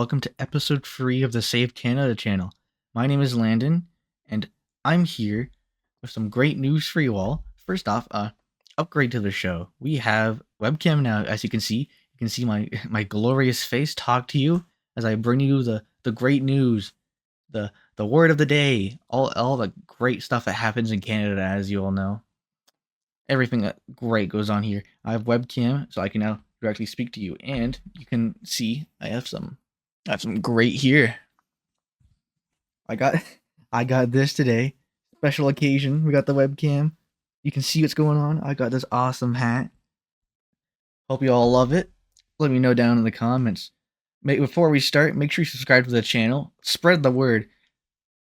welcome to episode 3 of the Save Canada channel. My name is Landon, and I'm here with some great news for you all. First off, upgrade to the show. We have webcam now, as you can see. You can see my glorious face talk to you as I bring you the great news, the word of the day, all the great stuff that happens in Canada, as you all know. Everything that great goes on here. I have webcam, so I can now directly speak to you, and you can see I have some great here. I got this today. Special occasion. We got the webcam. You can see what's going on. I got this awesome hat. Hope you all love it. Let me know down in the comments. Before we start, make sure you subscribe to the channel. Spread the word.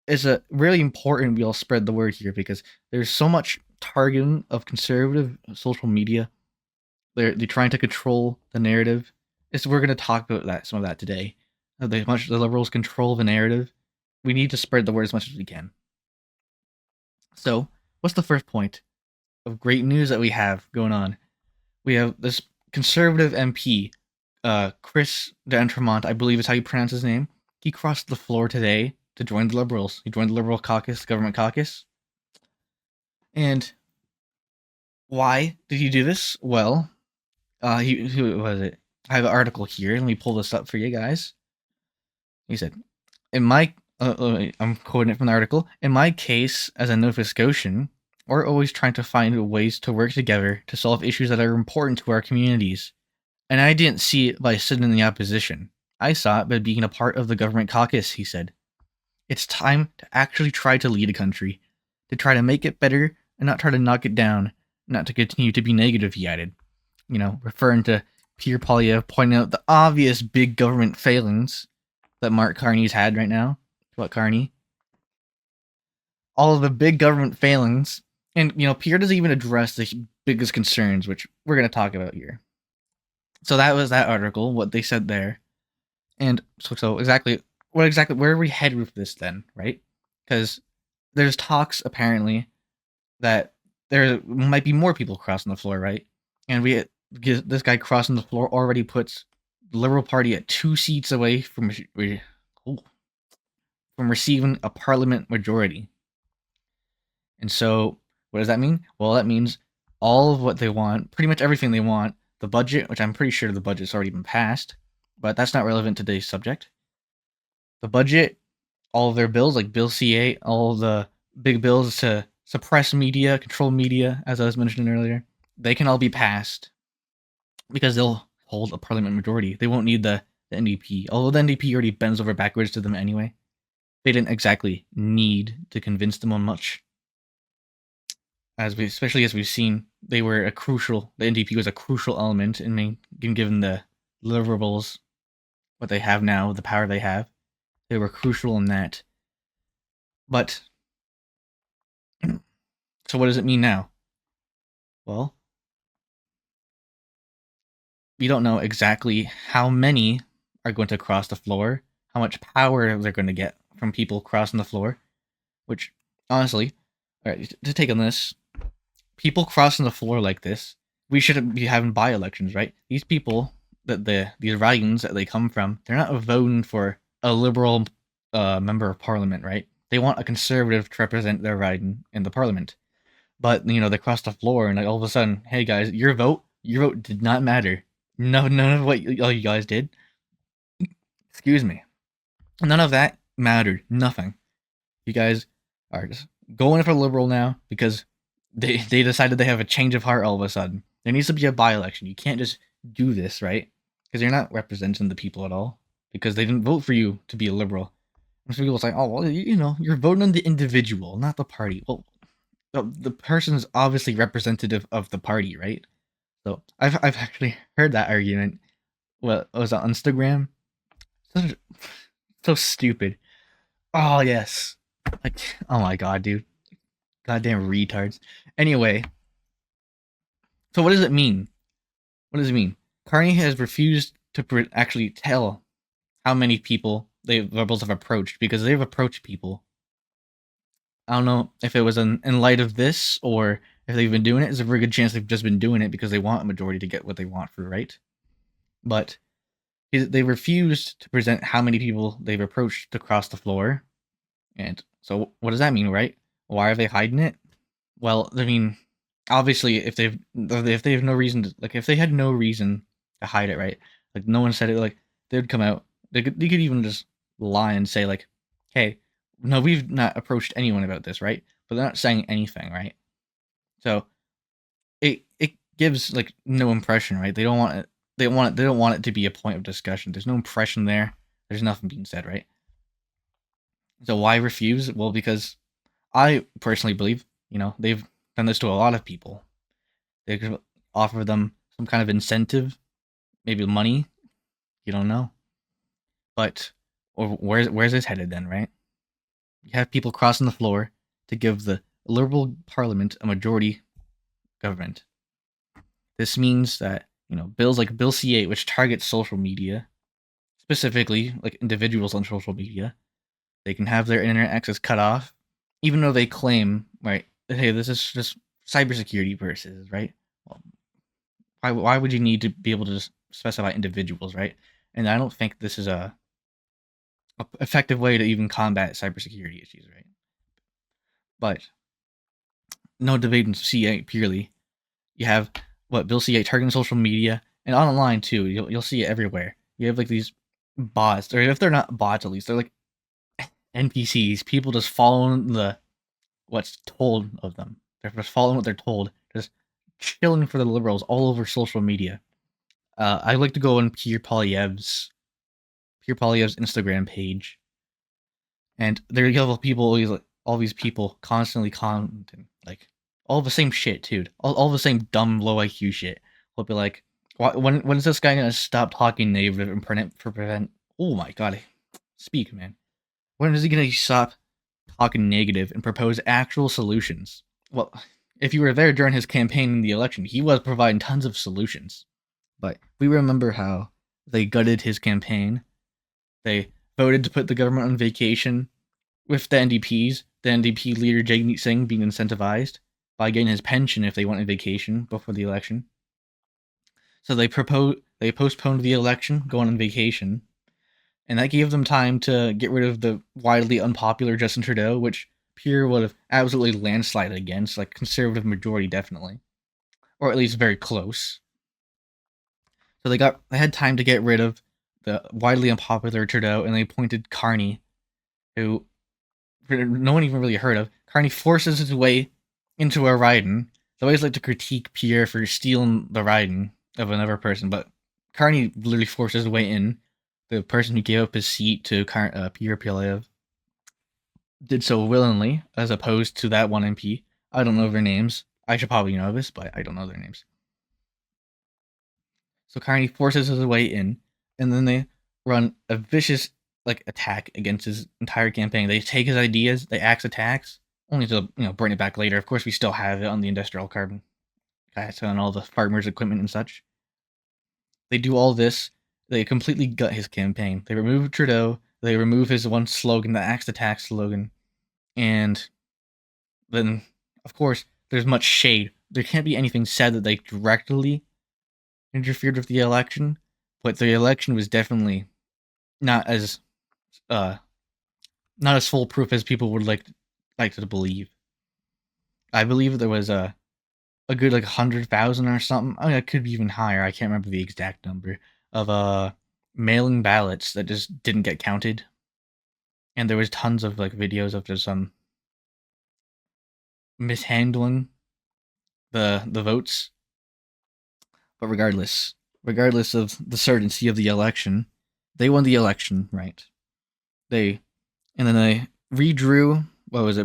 It's really important we all spread the word here because there's so much targeting of conservative social media. They're trying to control the narrative. We're going to talk about some of that today. The liberals control the narrative. We need to spread the word as much as we can. So, what's the first point of great news that we have going on? We have this conservative MP, Chris d'Entremont, I believe is how you pronounce his name. He crossed the floor today to join the Liberals. He joined the Liberal caucus, government caucus. And why did he do this? Well, who was it? I have an article here. Let me pull this up for you guys. He said, I'm quoting it from the article. In my case, as a Nova Scotian, we're always trying to find ways to work together to solve issues that are important to our communities. And I didn't see it by sitting in the opposition. I saw it by being a part of the government caucus, he said. It's time to actually try to lead a country, to try to make it better and not try to knock it down, not to continue to be negative, he added. Referring to Pierre Poilievre pointing out the obvious big government failings that Mark Carney's had right now. What, Carney? All of the big government failings. And, Pierre doesn't even address the biggest concerns, which we're going to talk about here. So that was that article, what they said there. And so exactly, where are we headed with this then, right? Because there's talks, apparently, that there might be more people crossing the floor, right? And this guy crossing the floor already puts the Liberal Party at 2 seats away from receiving a parliament majority. And so, what does that mean? Well, that means all of what they want, pretty much everything they want, the budget, which I'm pretty sure the budget's already been passed, but that's not relevant to today's subject. The budget, all of their bills, like Bill C-8, all the big bills to suppress media, control media, as I was mentioning earlier, they can all be passed because they'll hold a parliament majority. They won't need the NDP, although the NDP already bends over backwards to them anyway. They didn't exactly need to convince them on much. Especially as we've seen, the NDP was a crucial element in giving the Liberals what they have now, the power they have. They were crucial in that. But, so what does it mean now? Well, we don't know exactly how many are going to cross the floor, how much power they're going to get from people crossing the floor, which, honestly, alright, to take on this, people crossing the floor like this, we shouldn't be having by-elections, right? These people, these ridings that they come from, they're not voting for a Liberal member of Parliament, right? They want a Conservative to represent their riding in the Parliament. But, they cross the floor and all of a sudden, hey guys, your vote did not matter. No, none of what all you guys did. Excuse me. None of that mattered. Nothing. You guys are just going for Liberal now because they decided they have a change of heart all of a sudden. There needs to be a by-election. You can't just do this, right? Because you're not representing the people at all. Because they didn't vote for you to be a Liberal. And so people say, oh, well, you're voting on the individual, not the party. Well, the person is obviously representative of the party, right? So I've actually heard that argument. What was it, on Instagram? So stupid. Oh yes. Like, oh my god, dude. Goddamn retards. Anyway. So what does it mean? What does it mean? Carney has refused to actually tell how many people the Liberals have approached, because they've approached people. I don't know if it was in light of this or if they've been doing it. There's a very good chance they've just been doing it because they want a majority to get what they want for, right? But they refused to present how many people they've approached to cross the floor. And so, what does that mean, right? Why are they hiding it? Well, I mean, obviously, if they have no reason to, like, if they had no reason to hide it, right? Like, no one said it. Like, they'd come out. They could even just lie and say like, "Hey, no, we've not approached anyone about this, right?" But they're not saying anything, right? So it gives like no impression, right? They don't want it. They don't want it to be a point of discussion. There's no impression there. There's nothing being said, right? So why refuse? Well, because I personally believe, they've done this to a lot of people. They could offer them some kind of incentive, maybe money. You don't know, but or where's this headed then, right? You have people crossing the floor to give the Liberal Parliament a majority government. This means that bills like Bill C8, which targets social media, specifically like individuals on social media, they can have their internet access cut off, even though they claim, right, hey, this is just cybersecurity purposes, right? Well, why would you need to be able to just specify individuals, right? And I don't think this is a effective way to even combat cybersecurity issues, right? But no debate in C8 purely. You have what Bill C8 targeting social media and online too. You'll see it everywhere. You have like these bots, or if they're not bots, at least they're like NPCs. People just following what's told of them. They're just following what they're told. Just chilling for the liberals all over social media. I like to go on Pierre Poilievre's Instagram page, and there you have all these people constantly commenting like all the same shit, dude. All the same dumb low IQ shit. We'll be like, when is this guy gonna stop talking native and prevent? Oh my god, speak, man. When is he gonna stop talking negative and propose actual solutions? Well, if you were there during his campaign in the election, he was providing tons of solutions. But we remember how they gutted his campaign. They voted to put the government on vacation with the NDPs, the NDP leader Jagmeet Singh being incentivized by getting his pension if they went on vacation before the election. So they postponed the election, going on vacation, and that gave them time to get rid of the widely unpopular Justin Trudeau, which Pierre would have absolutely landslided against, like conservative majority definitely, or at least very close. So they had time to get rid of the widely unpopular Trudeau, and they appointed Carney, who no one even really heard of. Carney forces his way into a riding. I always like to critique Pierre for stealing the riding of another person, but Carney literally forces his way in. The person who gave up his seat to Pierre Poilievre did so willingly, as opposed to that one MP. I don't know their names. I should probably know this, but I don't know their names. So Carney forces his way in, and then they run a vicious attack against his entire campaign. They take his ideas, they axe attacks, only to bring it back later. Of course, we still have it on the industrial carbon tax on all the farmers' equipment and such. They do all this. They completely gut his campaign. They remove Trudeau. They remove his one slogan, the axe attack slogan, and then of course there's much shade. There can't be anything said that they directly interfered with the election, but the election was definitely not as uh not as foolproof as people would like to believe. I believe there was a good 100,000 or something. I mean, it could be even higher. I can't remember the exact number of mailing ballots that just didn't get counted, and there was tons of videos of just mishandling the votes. But regardless of the certainty of the election, they won the election, right? They and then they redrew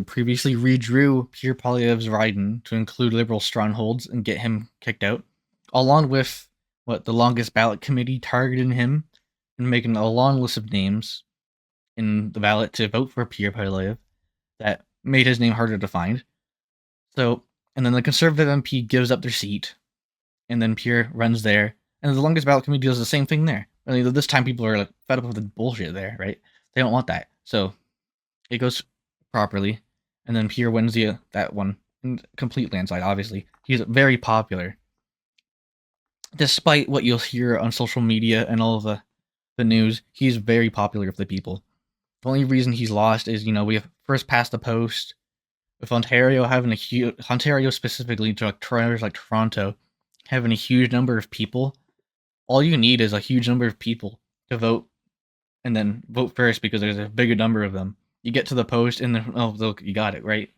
previously redrew Pierre Poilievre's riding to include liberal strongholds and get him kicked out, along with the longest ballot committee targeting him and making a long list of names in the ballot to vote for Pierre Poilievre that made his name harder to find. So, and then the conservative MP gives up their seat, and then Pierre runs there, and the longest ballot committee does the same thing there. I mean, this time people are fed up with the bullshit there, right? They don't want that. So it goes properly, and then Pierre wins that one in complete landslide. Obviously, he's very popular, despite what you'll hear on social media and all of the the news. He's very popular with the people. The only reason he's lost is, we have first past the post with Ontario having a huge, Ontario specifically, to like Toronto, having a huge number of people. All you need is a huge number of people to vote, and then vote first because there's a bigger number of them. You get to the post, and then look, you got it right.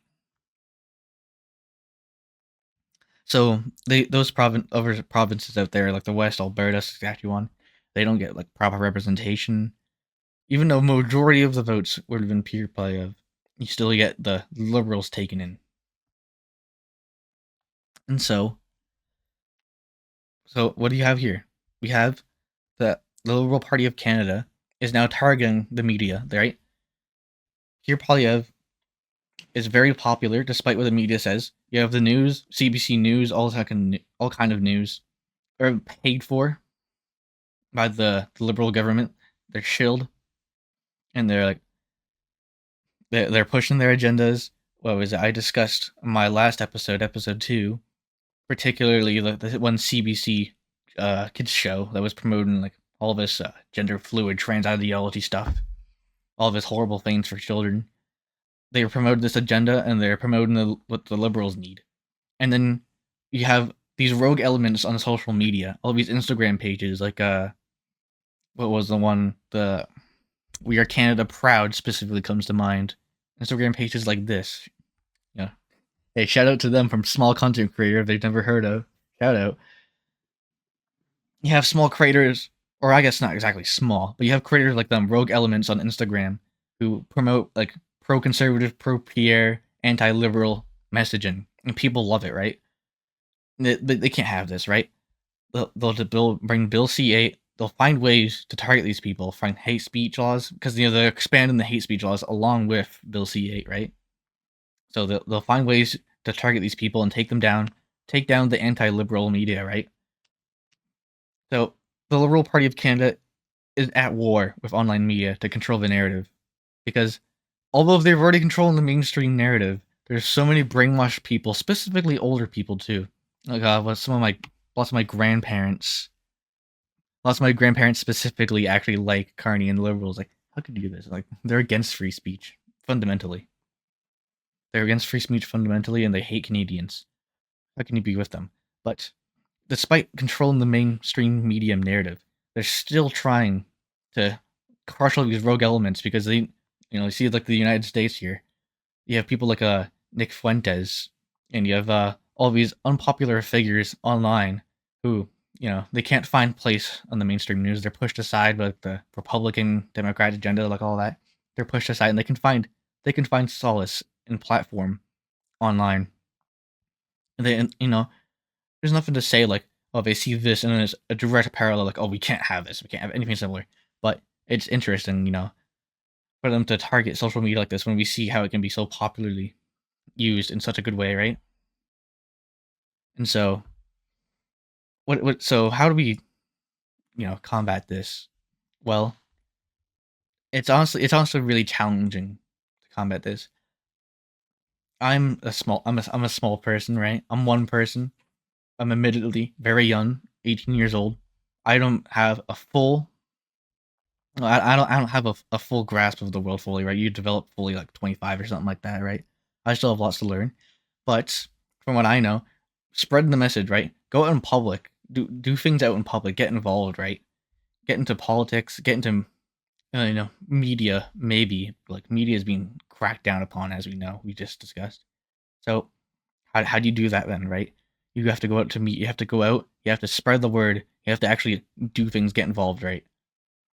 So those other provinces out there, like the West, Alberta, Saskatchewan, they don't get like proper representation. Even though majority of the votes would have been peer play of, you still get the Liberals taken in. And so what do you have here? We have the Liberal Party of Canada is now targeting the media, right? Pierre Poilievre is very popular, despite what the media says. You have the news, CBC News, all kind of news, are paid for by the Liberal government. They're shilled, and they're like they're pushing their agendas. What was it? I discussed in my last episode, episode 2, particularly the one CBC kids show that was promoting like all this gender fluid, trans ideology stuff, all of this horrible things for children. They promoted this agenda, and they're promoting what the liberals need. And then you have these rogue elements on social media, all these Instagram pages, like what was the one, the We Are Canada Proud specifically comes to mind. Instagram pages like this. Yeah. Hey, shout out to them from small content creator they've never heard of. Shout out. You have small creators, or I guess not exactly small, but you have creators like them, rogue elements on Instagram, who promote like pro-conservative, pro-Pierre, anti-liberal messaging, and people love it, right? They can't have this, right? They'll bring Bill C-8. They'll find ways to target these people, find hate speech laws, because they're expanding the hate speech laws along with Bill C-8, right? So they'll find ways to target these people and take them down, take down the anti-liberal media, right? So the Liberal Party of Canada is at war with online media to control the narrative, because although they've already controlled the mainstream narrative, there's so many brainwashed people, specifically older people too. Like lots of my grandparents, specifically actually like Carney and the Liberals. Like, how could you do this? Like, they're against free speech fundamentally. They're against free speech fundamentally, and they hate Canadians. How can you be with them? But despite controlling the mainstream media narrative, they're still trying to crush all these rogue elements, because they, you see like the United States here. You have people like Nick Fuentes, and you have all these unpopular figures online who, they can't find place on the mainstream news. They're pushed aside by the Republican Democrat agenda, like all that. They're pushed aside, and they can find solace and platform online. And there's nothing to say like, oh, they see this and then it's a direct parallel, like, oh, we can't have this, we can't have anything similar. But it's interesting, for them to target social media like this when we see how it can be so popularly used in such a good way, right? And so, so how do we, combat this? Well, it's honestly really challenging to combat this. I'm a small person, right? I'm one person. I'm admittedly very young, 18 years old. I don't have a full I don't have a full grasp of the world fully, right? You develop fully like 25 or something like that, right? I still have lots to learn. But from what I know, spread the message, right? Go out in public. Do things out in public. Get involved, right? Get into politics, get into media, maybe. Like, media is being cracked down upon, as we know. We just discussed. So how do you do that then, right? You have to go out to meet. You have to go out. You have to spread the word. You have to actually do things, get involved, right?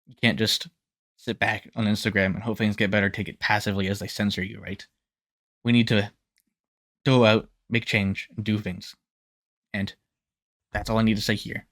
You can't just sit back on Instagram and hope things get better, take it passively as they censor you, right? We need to go out, make change, and do things. And that's all I need to say here.